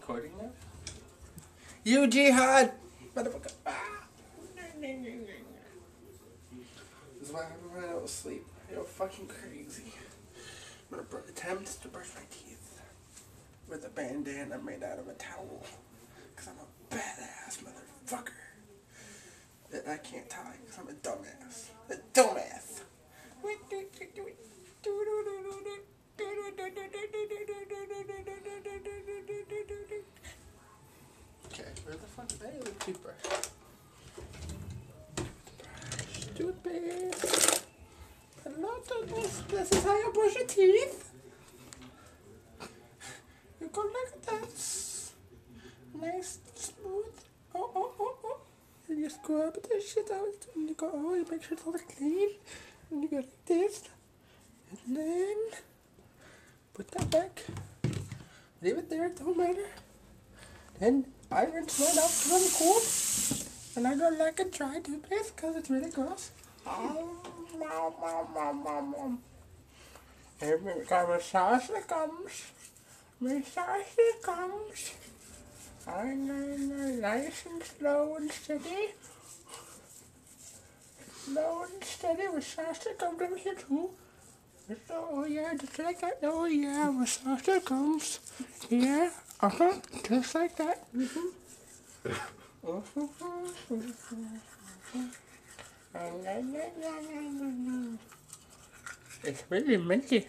Recording now? You jihad! Motherfucker! This is why I haven't run out of sleep. You're fucking crazy. I'm gonna attempt to brush my teeth with a bandana made out of a towel. Cause I'm a badass motherfucker. That I can't tie cause I'm a dumbass. A dumbass! Okay, where the fuck is that? Little toothbrush. Toothpaste. Hello, toothpaste. This is how you brush your teeth. You go like this. Nice, smooth. Oh. And you scrub the shit out. And you go, oh, you make sure it's all clean. And you go like this. And then put that back. Leave it there, it don't matter. Then I rinse mine out because I'm cool. And I don't like a dry toothpaste because it's really gross. And we got massage the gums. Massage the gums. And nice and slow and steady. Slow and steady. Massage the gums over here too. Oh yeah, just like that. Oh yeah, massage the gums. Yeah, just like that. It's really minty.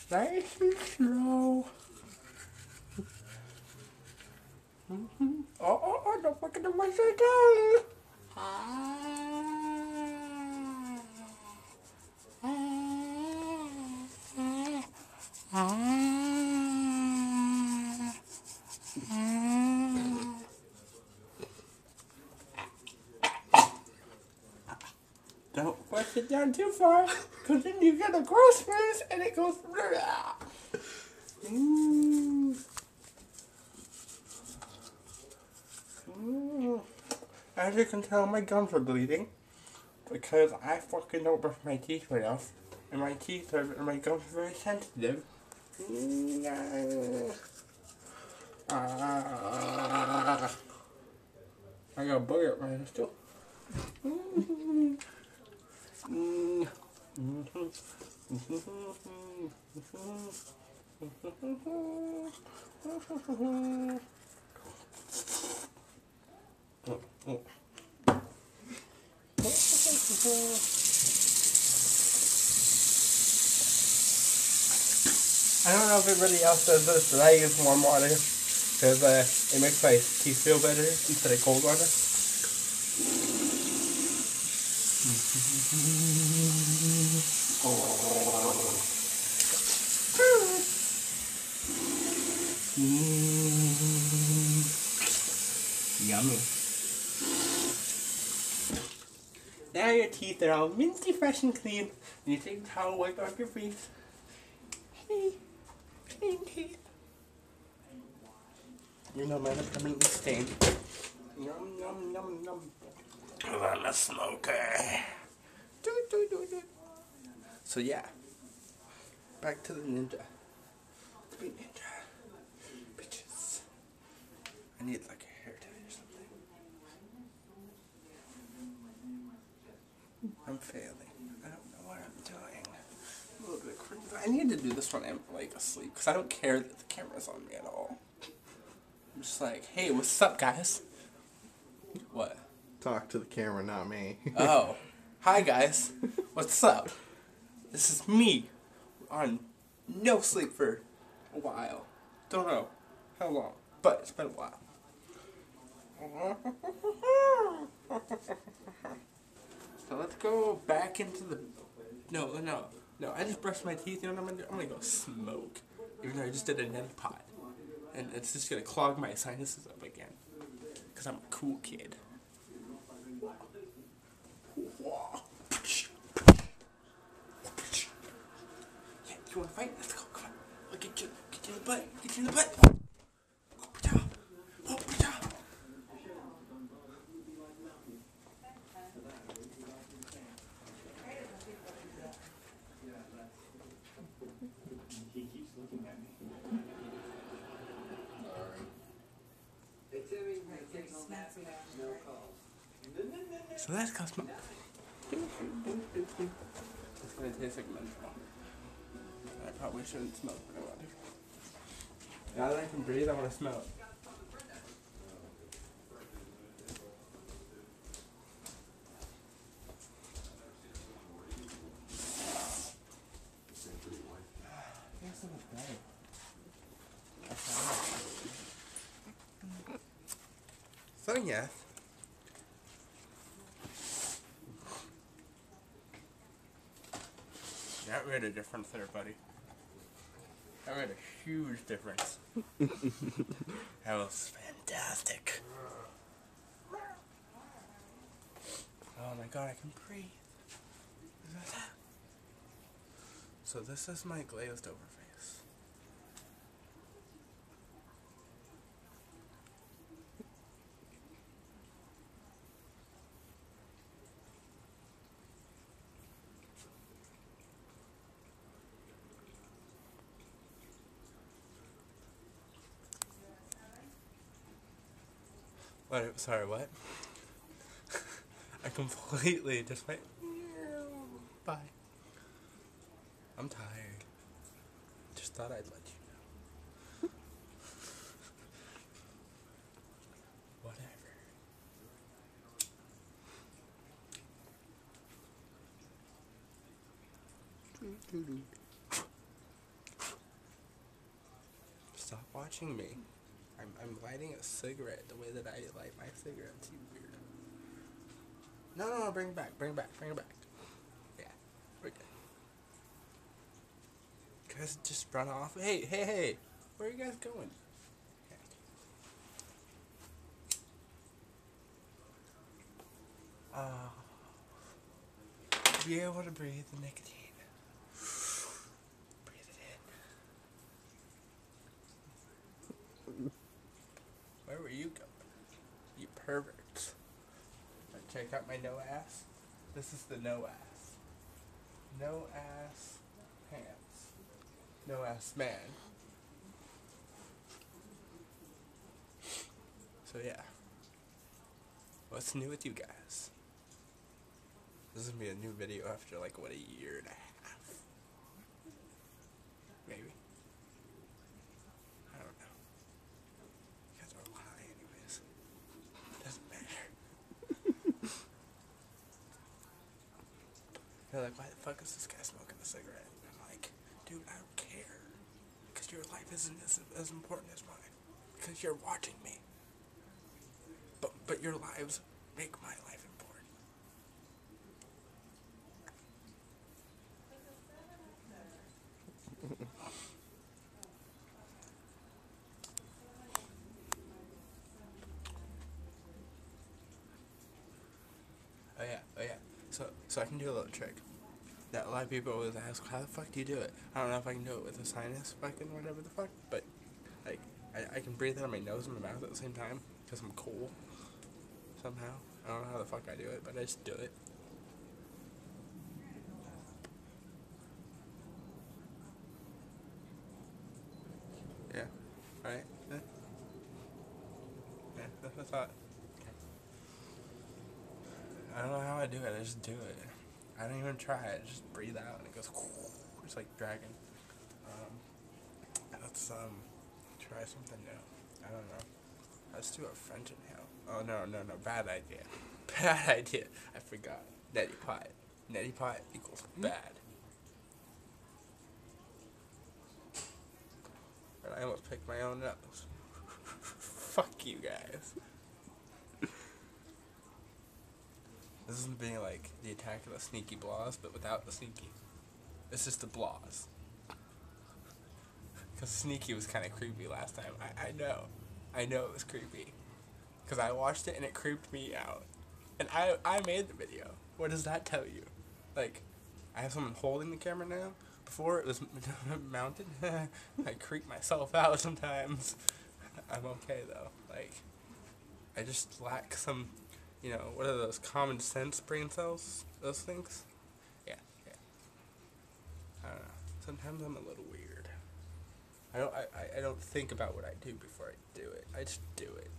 Nice and slow. Oh, don't forget to wash your tongue. Don't push it down too far, because then you get a gross face and it goes. As you can tell, my gums are bleeding because I fucking don't brush my teeth enough, and my gums are very sensitive. I got a booger up my nose too. I don't know if everybody else does this, but I use warm water because it makes my teeth feel better instead of cold water. Yummy. Now your teeth are all minty fresh and clean. And you take a towel, wipe off your face. Hey, clean teeth. You're no matter permanently stained. Yum, yum, yum, yum. I'm a smoker. Do. So yeah. Back to the ninja. Be ninja. Bitches. I need like a hair tie or something. I'm failing. I don't know what I'm doing. A little bit crazy. I need to do this when I'm like asleep because I don't care that the camera's on me at all. I'm just like, hey, what's up, guys? What? Talk to the camera, not me. Oh. Hi, guys. What's up? This is me on no sleep for a while. Don't know how long, but it's been a while. So let's go back into the... No, I just brushed my teeth. You know what I'm gonna do? I'm gonna go smoke. Even though I just did a neti pot. And it's just gonna clog my sinuses up again. Because I'm a cool kid. Yeah, you wanna fight? Let's go, come on. I'll get you in the butt. Get you in the butt. He keeps So let's go smoke. It's gonna taste like menthol. I probably shouldn't smoke, but I want to. Now that I can breathe, I want to smoke. Feels so much better. So yeah. That made a difference there, buddy. That made a huge difference. That was fantastic. Oh my god, I can breathe. So this is my glazed over face. What? Sorry, what? I completely just went, bye. I'm tired. Just thought I'd let you know. Whatever. Stop watching me. I'm lighting a cigarette the way that I light my cigarettes, you weirdo. No, bring it back, bring it back. Yeah, we're good. Guys just run off. Hey, where are you guys going? Be able to breathe the nicotine. Breathe it in. Where were you going? You perverts. Check out my no ass. This is the no ass. No ass pants. No ass man. So yeah. What's new with you guys? This is gonna be a new video after like what, a year and a half? Maybe. I don't know. You guys are high anyways. Doesn't matter. They're like, why the fuck is this guy smoking a cigarette? And I'm like, dude, I don't care. Because your life isn't as important as mine. Because you're watching me. But your lives make my life important. Oh yeah. So I can do a little trick that a lot of people always ask, how the fuck do you do it? I don't know if I can do it with a sinus fucking whatever the fuck, but like I can breathe out of my nose and my mouth at the same time because I'm cool somehow. I don't know how the fuck I do it, but I just do it. Yeah. Alright. Yeah, that's what I thought. I don't know how I do it, I just do it. I don't even try it, I just breathe out and it goes just like dragon. Let's try something new. I don't know. Let's do a French inhale. Oh no, bad idea. Bad idea. I forgot. Neti pot. Neti pot equals bad. And I almost picked my own nose. Fuck you guys. This is being like the attack of the sneaky blahs, but without the sneaky. It's just the blahs. Because sneaky was kind of creepy last time. I know it was creepy. Because I watched it and it creeped me out. And I made the video. What does that tell you? Like, I have someone holding the camera now. Before it was mounted. I creep myself out sometimes. I'm okay though. Like, I just lack some, what are those, common sense brain cells? Those things? Yeah. I don't know. Sometimes I'm a little weird. I don't think about what I do before I do it. I just do it.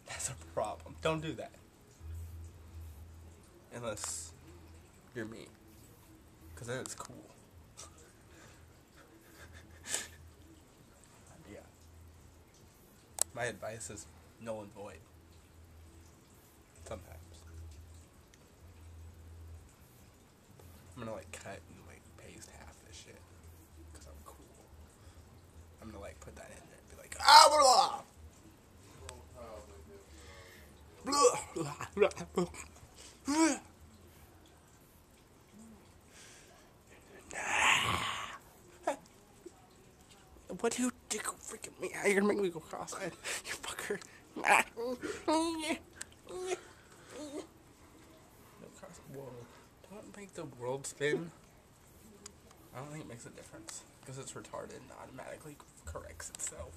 That's a problem. Don't do that. Unless you're me. Because then it's cool. Yeah. My advice is null and void. Sometimes. I'm gonna like cut and like paste half this shit. Because I'm cool. I'm gonna like put that in there and be like, ah, blah, blah, blah, blah. What do you do? Freaking me out. You're gonna make me go cross-eyed. You fucker. Whoa. Don't make the world spin. I don't think it makes a difference. Because it's retarded and automatically corrects itself.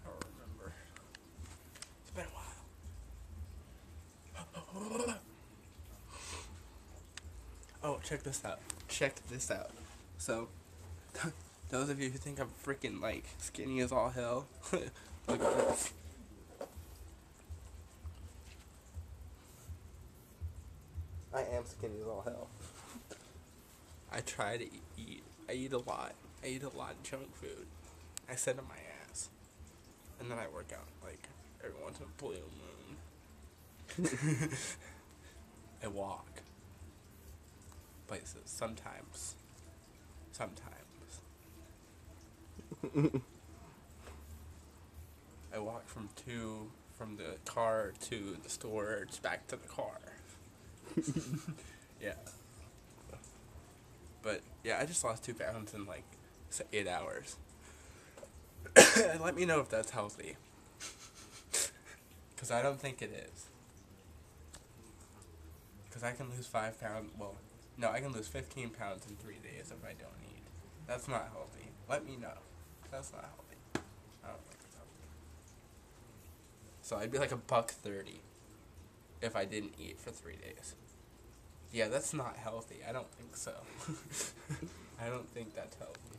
I don't remember. It's been a while. Oh, check this out. Check this out. So, those of you who think I'm freaking, like, skinny as all hell, look at this. I am skinny as all hell. I try to eat. I eat a lot. I eat a lot of junk food. I sit on my ass. And then I work out, like, every once in a blue moon. I walk. Places. Sometimes. I walk from the car to the store, back to the car. Yeah. But, yeah, I just lost 2 pounds in, like, 8 hours. Let me know if that's healthy. Because I don't think it is. Because I can lose 5 pounds, well, no, I can lose 15 pounds in 3 days if I don't eat. That's not healthy. Let me know. That's not healthy. I don't think it's healthy. So I'd be like $130 if I didn't eat for 3 days. Yeah, that's not healthy. I don't think so. I don't think that's healthy.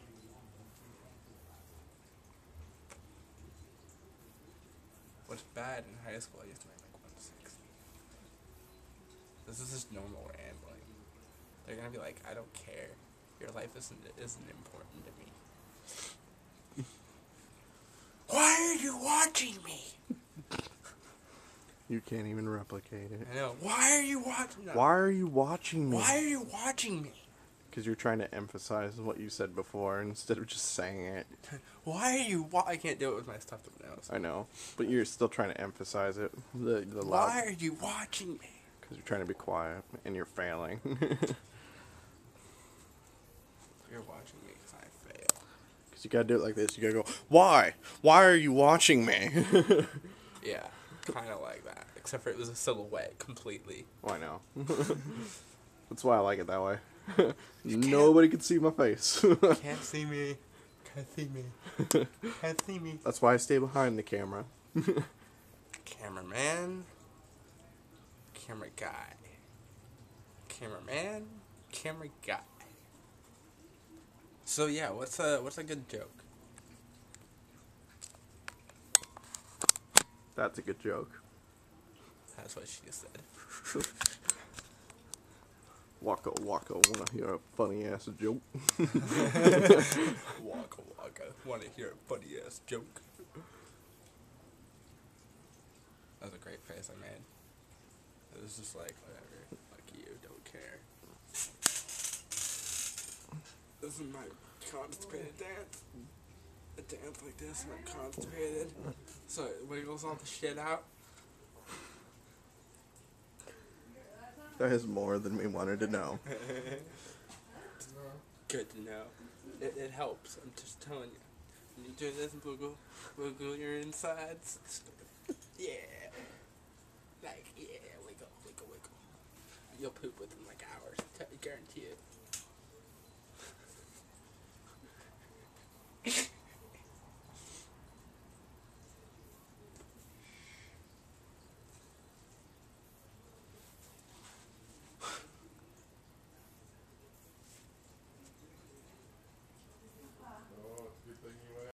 What's bad in high school, I used to make like 160. This is just normal rambling. They're gonna be like, I don't care. Your life isn't important to me. Why are you watching me? You can't even replicate it. I know. Why are you watching me? Why are you watching me? Why are you watching me? Because you're trying to emphasize what you said before instead of just saying it. Why are you I can't do it with my stuffed up nose. I know, but you're still trying to emphasize it. The loud. Why are you watching me? Because you're trying to be quiet and you're failing. You're watching me because I fail. Because you gotta do it like this. You gotta go, why? Why are you watching me? Yeah, kind of like that. Except for it was a silhouette completely. Oh, I know. That's why I like it that way. Nobody can see my face. Can't see me. Can't see me. Can't see me. That's why I stay behind the camera. Cameraman. Camera guy. Cameraman. Camera guy. So yeah, what's a good joke? That's a good joke. That's what she said. Waka waka, wanna hear a funny ass joke? Waka waka, wanna hear a funny ass joke? That was a great face I made. It was just like, whatever, fuck you, don't care. This is my constipated dance. A dance like this when I'm constipated. So it wiggles all the shit out. That is more than we wanted to know. Good to know. It helps, I'm just telling you. When you do this, wiggle your insides. Yeah. Like, yeah, wiggle. You'll poop within like hours. I guarantee it.